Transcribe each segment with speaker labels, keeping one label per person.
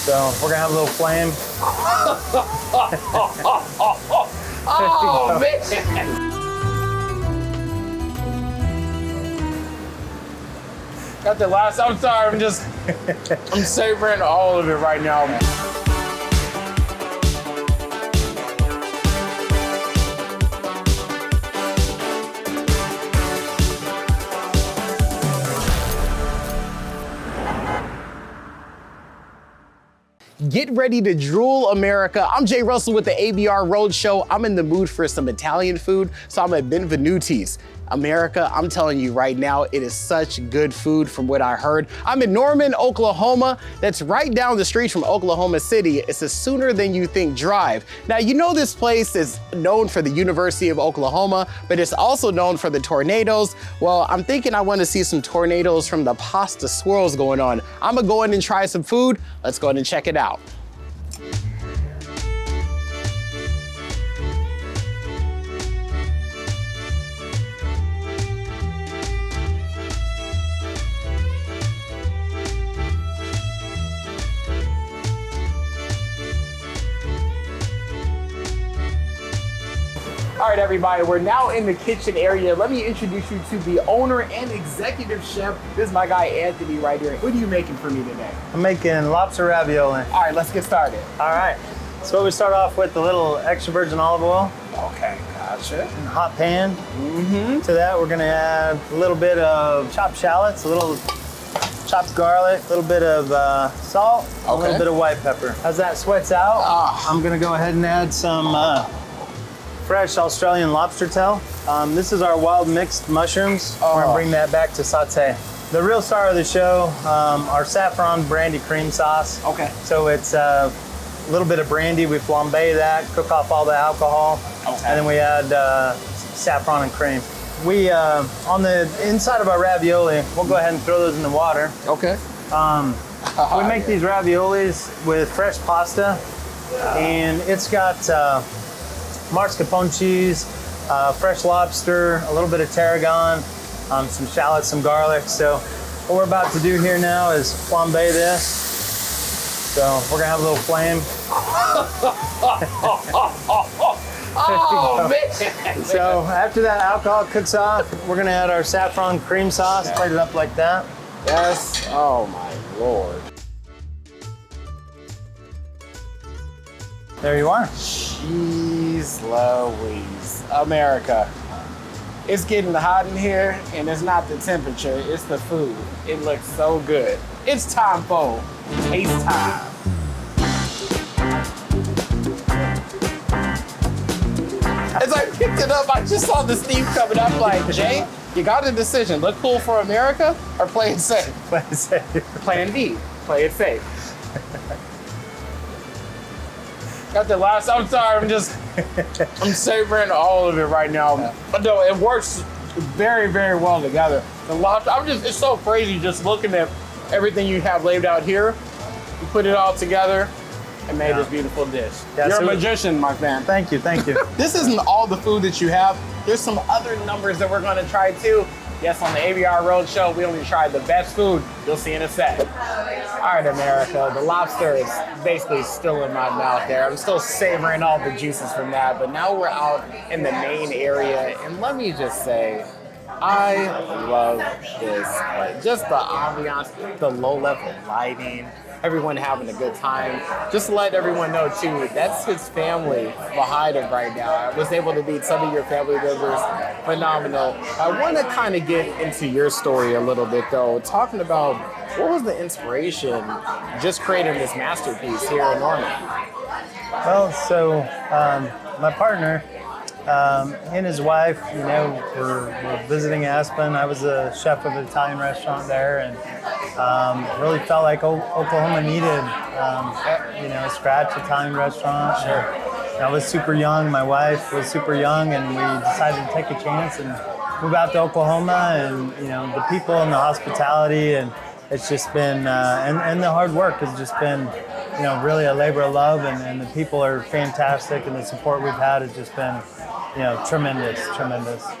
Speaker 1: So we're gonna have a little flame.
Speaker 2: Oh, man. Got the last, I'm sorry, I'm savoring all of it right now. Get ready to drool, America. I'm Jay Russell with the ABR Roadshow. I'm in the mood for some Italian food, so I'm at Benvenuti. America, I'm telling you right now, it is such good food from what I heard. I'm in Norman, Oklahoma. That's right down the street from Oklahoma City. It's a sooner than you think drive. Now, you know this place is known for the University of Oklahoma, but it's also known for the tornadoes. Well, I'm thinking I want to see some tornadoes from the pasta swirls going on. I'm gonna go in and try some food. Let's go ahead and check it out. All right, everybody, we're now in the kitchen area. Let me introduce you to the owner and executive chef. This is my guy, Anthony, right here. What are you making for me today?
Speaker 1: I'm making lobster ravioli.
Speaker 2: All right, let's get started.
Speaker 1: All right. So we start off with a little extra virgin olive oil.
Speaker 2: Okay, gotcha.
Speaker 1: In a hot pan. To that, we're gonna add a little bit of chopped shallots, a little chopped garlic, a little bit of salt, a little bit of white pepper. As that sweats out, I'm gonna go ahead and add some fresh Australian lobster tail. This is our wild mixed mushrooms. We're gonna bring that back to saute. The real star of the show, our saffron brandy cream sauce.
Speaker 2: Okay.
Speaker 1: So it's a little bit of brandy, we flambe that, cook off all the alcohol, and then we add saffron and cream. We, on the inside of our ravioli, we'll go ahead and throw those in the water.
Speaker 2: Okay.
Speaker 1: We make these raviolis with fresh pasta, and it's got mascarpone cheese, fresh lobster, a little bit of tarragon, some shallots, some garlic. So what we're about to do here now is flambe this. So we're gonna have a little flame.
Speaker 2: Oh, man.
Speaker 1: So after that alcohol cooks off, we're gonna add our saffron cream sauce, plate it up like that.
Speaker 2: Yes, oh my Lord.
Speaker 1: There you are.
Speaker 2: Jeez Louise. America. It's getting hot in here, and it's not the temperature, it's the food. It looks so good. It's time for taste time. As I picked it up, I just saw the steam coming up like, Jay, you got a decision. Look cool for America or play it safe?
Speaker 1: Play it safe.
Speaker 2: Plan B, play it safe. Got the last, I'm sorry, I'm savoring all of it right now. But no, it works very, very well together. The lobster, it's so crazy just looking at everything you have laid out here. You put it all together and made this beautiful dish.
Speaker 1: Yeah,
Speaker 2: You're
Speaker 1: so
Speaker 2: a magician, my man.
Speaker 1: Thank you, thank you.
Speaker 2: This isn't all the food that you have. There's some other numbers that we're gonna try too. Yes, on the ABR Roadshow, we only tried the best food. You'll see in a sec. All right, America, the lobster is basically still in my mouth there. I'm still savoring all the juices from that, but now we're out in the main area, and let me just say, I love this place. Just the ambiance, the low-level lighting, everyone having a good time. Just to let everyone know too, that's his family behind him right now. I was able to meet some of your family members. Phenomenal. I want to kind of get into your story a little bit though, talking about what was the inspiration just creating this masterpiece here in Norman?
Speaker 1: Well, so my partner and his wife, you know, were visiting Aspen. I was a chef of an Italian restaurant there, and really felt like Oklahoma needed, you know, a scratch Italian restaurant.
Speaker 2: Sure.
Speaker 1: And I was super young. My wife was super young, and we decided to take a chance and move out to Oklahoma. And you know, the people and the hospitality, and it's just been, and the hard work has just been, you know, really a labor of love. And the people are fantastic, and the support we've had has just been, you know, tremendous.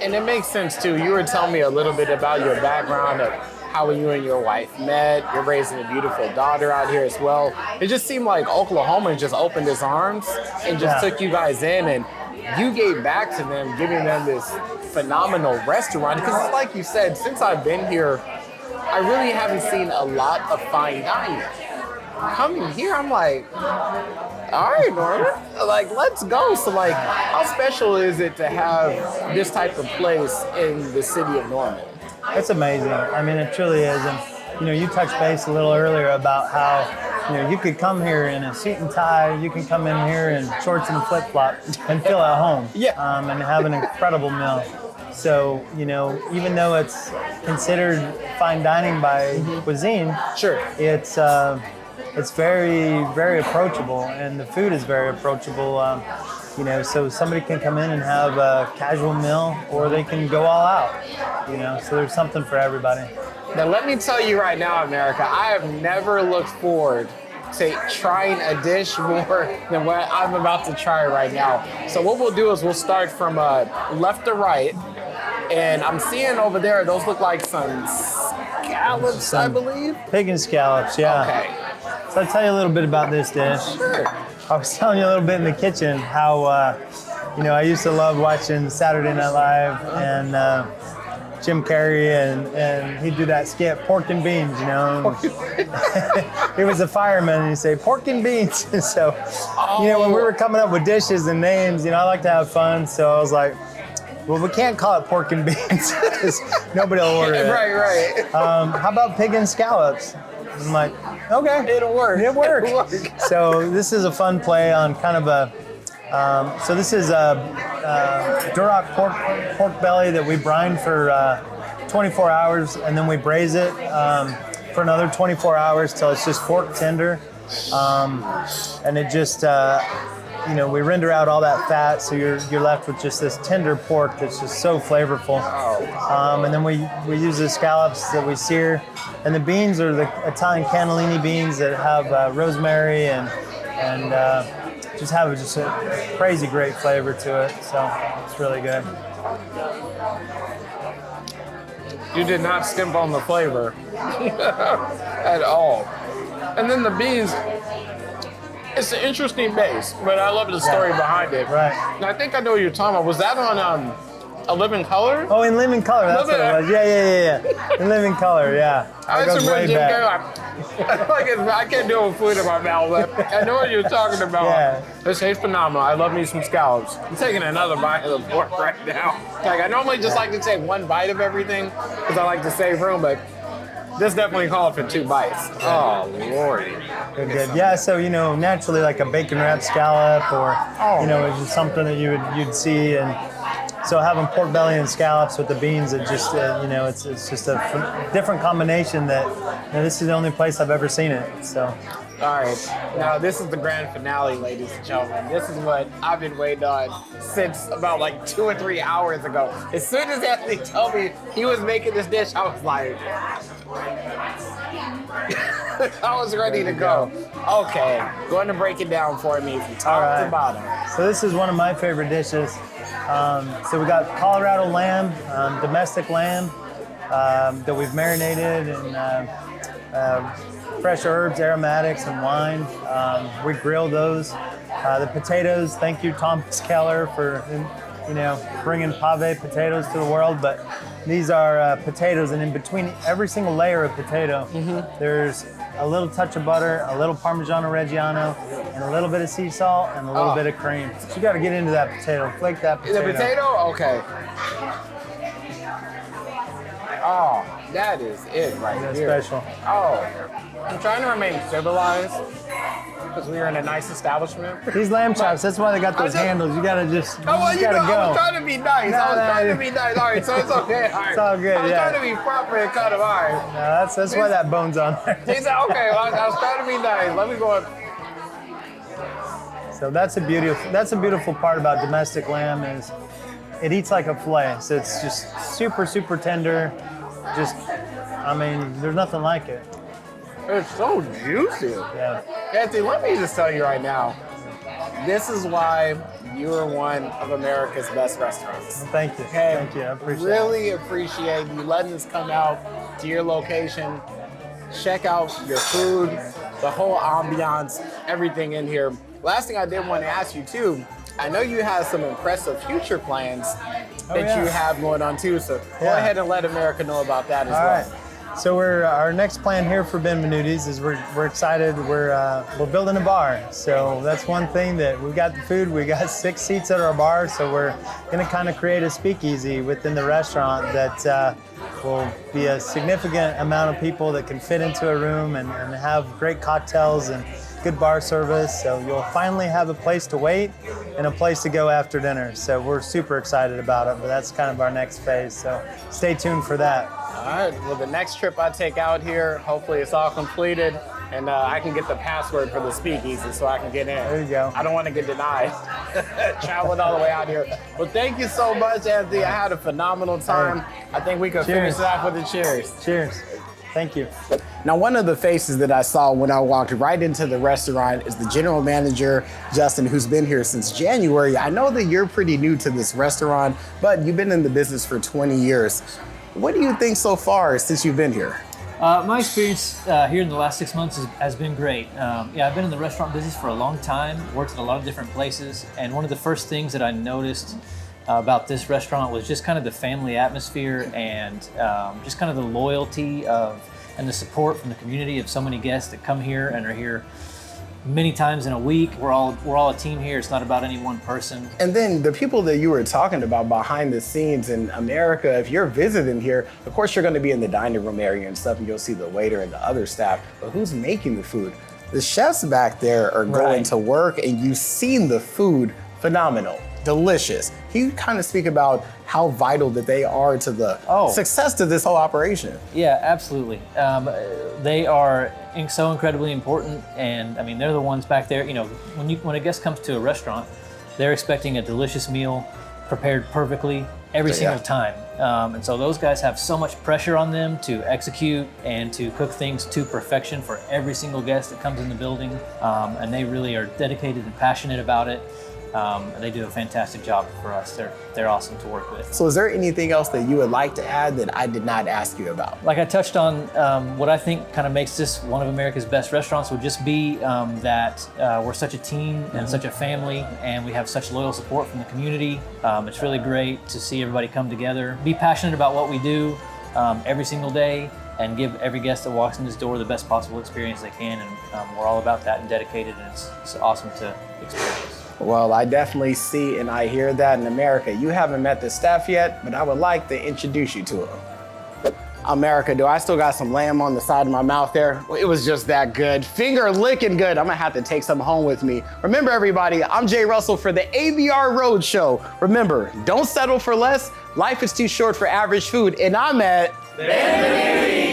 Speaker 2: And it makes sense too. You were telling me a little bit about your background of how you and your wife met. You're raising a beautiful daughter out here as well. It just seemed like Oklahoma just opened its arms and just took you guys in, and you gave back to them, giving them this phenomenal restaurant. Because like you said, since I've been here, I really haven't seen a lot of fine dining. Coming here, I'm like, all right, Norman, like, let's go. So, like, how special is it to have this type of place in the city of Norman?
Speaker 1: It's amazing. I mean, it truly is. And, you know, you touched base a little earlier about how, you know, you could come here in a suit and tie, you can come in here in shorts and a flip-flop and feel at home. And have an incredible meal. So, you know, even though it's considered fine dining by cuisine, it's very, very approachable, and the food is very approachable. You know, so somebody can come in and have a casual meal, or they can go all out. You know, so there's something for everybody.
Speaker 2: Now, let me tell you right now, America, I have never looked forward to trying a dish more than what I'm about to try right now. So what we'll do is we'll start from left to right, and I'm seeing over there, those look like some scallops, I believe.
Speaker 1: Pig and scallops, yeah.
Speaker 2: Okay.
Speaker 1: So I'll tell you a little bit about this dish.
Speaker 2: Sure.
Speaker 1: I was telling you a little bit in the kitchen how, you know, I used to love watching Saturday Night Live and Jim Carrey, and he'd do that skit, pork and beans, you know. He was a fireman, and he'd say, pork and beans. So, you know, when we were coming up with dishes and names, you know, I like to have fun, so I was like, well, we can't call it pork and beans because nobody will order it.
Speaker 2: Right.
Speaker 1: How about pig and scallops? I'm like, okay,
Speaker 2: it'll work.
Speaker 1: It works. So this is a fun play on kind of a. So this is a Duroc pork belly that we brine for 24 hours, and then we braise it for another 24 hours till it's just fork tender, and it just. You know, we render out all that fat, so you're left with just this tender pork that's just so flavorful. And then we use the scallops that we sear, and the beans are the Italian cannellini beans that have rosemary and just have just a crazy great flavor to it. So it's really good.
Speaker 2: You did not skimp on the flavor at all. And then the beans. It's an interesting base, but I love the story behind it.
Speaker 1: Right.
Speaker 2: And I think I know what you're talking about. Was that on A Living Color?
Speaker 1: Oh, In Living Color, that's what it was. Yeah. In Living Color, yeah.
Speaker 2: I
Speaker 1: goes way back.
Speaker 2: I can't do it with food in my mouth, but I know what you're talking about.
Speaker 1: Yeah.
Speaker 2: This tastes phenomenal. I love me some scallops. I'm taking another bite of the pork right now. Like, I normally just like to take one bite of everything because I like to save room, but this definitely called for 2 bites. Oh, Lordy.
Speaker 1: Good. Yeah, so, you know, naturally like a bacon wrapped scallop or, you know, it's just something that you'd see. And so having pork belly and scallops with the beans, it just, you know, it's just a different combination that, you know, this is the only place I've ever seen it, so.
Speaker 2: All right, now this is the grand finale, ladies and gentlemen. This is what I've been waiting on since about like 2 or 3 hours ago. As soon as Anthony told me he was making this dish, I was like, I was ready to go. Okay, go ahead and break it down for me from top to bottom.
Speaker 1: So this is one of my favorite dishes. So we got Colorado lamb, domestic lamb that we've marinated in fresh herbs, aromatics, and wine. We grill those. The potatoes, thank you, Thomas Keller, for bringing pave potatoes to the world. But these are potatoes, and in between every single layer of potato, there's a little touch of butter, a little Parmigiano Reggiano, and a little bit of sea salt, and a little bit of cream. So you got to get into that potato. Flake that potato.
Speaker 2: The potato? Okay. Oh, that is it right
Speaker 1: That's
Speaker 2: here.
Speaker 1: special.
Speaker 2: Oh, I'm trying to remain civilized because we are in a nice establishment.
Speaker 1: These lamb chops, that's why they got those handles. You gotta just,
Speaker 2: I was
Speaker 1: go.
Speaker 2: trying to be nice. I was trying to be nice. All right, so it's okay. All right.
Speaker 1: It's all good,
Speaker 2: I was trying to be proper and cut them. All right.
Speaker 1: No, that's why that bone's on there.
Speaker 2: He said, okay, well, I was trying to be nice. Let me go.
Speaker 1: So that's a beautiful part about domestic lamb is it eats like a filet. So it's just super, super tender. Just, I mean, there's nothing like it.
Speaker 2: It's so juicy.
Speaker 1: Yeah.
Speaker 2: Anthony, let me just tell you right now, this is why you are one of America's best restaurants.
Speaker 1: Well, thank you.
Speaker 2: Okay?
Speaker 1: Thank you. I appreciate
Speaker 2: really appreciate you letting us come out to your location, check out your food, the whole ambiance, everything in here. Last thing I did want to ask you too, I know you have some impressive future plans that you have going on too, so go ahead and let America know about that as well.
Speaker 1: Right. So our next plan here for Benvenuti's is we're excited. We're building a bar. So that's one thing that we got the food. We got 6 seats at our bar. So we're going to kind of create a speakeasy within the restaurant that will be a significant amount of people that can fit into a room and have great cocktails and good bar service. So you'll finally have a place to wait and a place to go after dinner. So we're super excited about it, but that's kind of our next phase. So stay tuned for that.
Speaker 2: All right, well, the next trip I take out here, hopefully it's all completed and I can get the password for the speakeasy so I can get in.
Speaker 1: There you go.
Speaker 2: I don't want to get denied traveling all the way out here. Well, thank you so much, Anthony. I had a phenomenal time. I think we could finish it off with a cheers.
Speaker 1: Cheers. Thank you.
Speaker 2: Now, one of the faces that I saw when I walked right into the restaurant is the general manager, Justin, who's been here since January. I know that you're pretty new to this restaurant, but you've been in the business for 20 years. What do you think so far since you've been here?
Speaker 3: My experience here in the last 6 months has been great. I've been in the restaurant business for a long time, worked at a lot of different places, and one of the first things that I noticed about this restaurant was just kind of the family atmosphere and just kind of the loyalty and the support from the community of so many guests that come here and are here many times in a week. We're all a team here. It's not about any one person.
Speaker 2: And then the people that you were talking about behind the scenes in America, if you're visiting here, of course you're going to be in the dining room area and stuff, and you'll see the waiter and the other staff, but who's making the food? The chefs back there are going to work, and you've seen the food, phenomenal, delicious. Can you kind of speak about how vital that they are to the success to this whole operation?
Speaker 3: Yeah, absolutely. They are so incredibly important, and I mean, they're the ones back there. You know, when a guest comes to a restaurant, they're expecting a delicious meal prepared perfectly every single time. And so those guys have so much pressure on them to execute and to cook things to perfection for every single guest that comes in the building. And they really are dedicated and passionate about it. And they do a fantastic job for us. They're awesome to work with.
Speaker 2: So is there anything else that you would like to add that I did not ask you about?
Speaker 3: Like I touched on, what I think kind of makes this one of America's best restaurants would just be that we're such a team and such a family, and we have such loyal support from the community. It's really great to see everybody come together, be passionate about what we do every single day, and give every guest that walks in this door the best possible experience they can. And we're all about that and dedicated, and it's awesome to experience.
Speaker 2: Well, I definitely see and I hear that in America. You haven't met the staff yet, but I would like to introduce you to them. America, do I still got some lamb on the side of my mouth there? Well, it was just that good. Finger licking good. I'm gonna have to take some home with me. Remember everybody, I'm Jay Russell for the ABR Roadshow. Remember, don't settle for less. Life is too short for average food, and I'm at Benvenuti.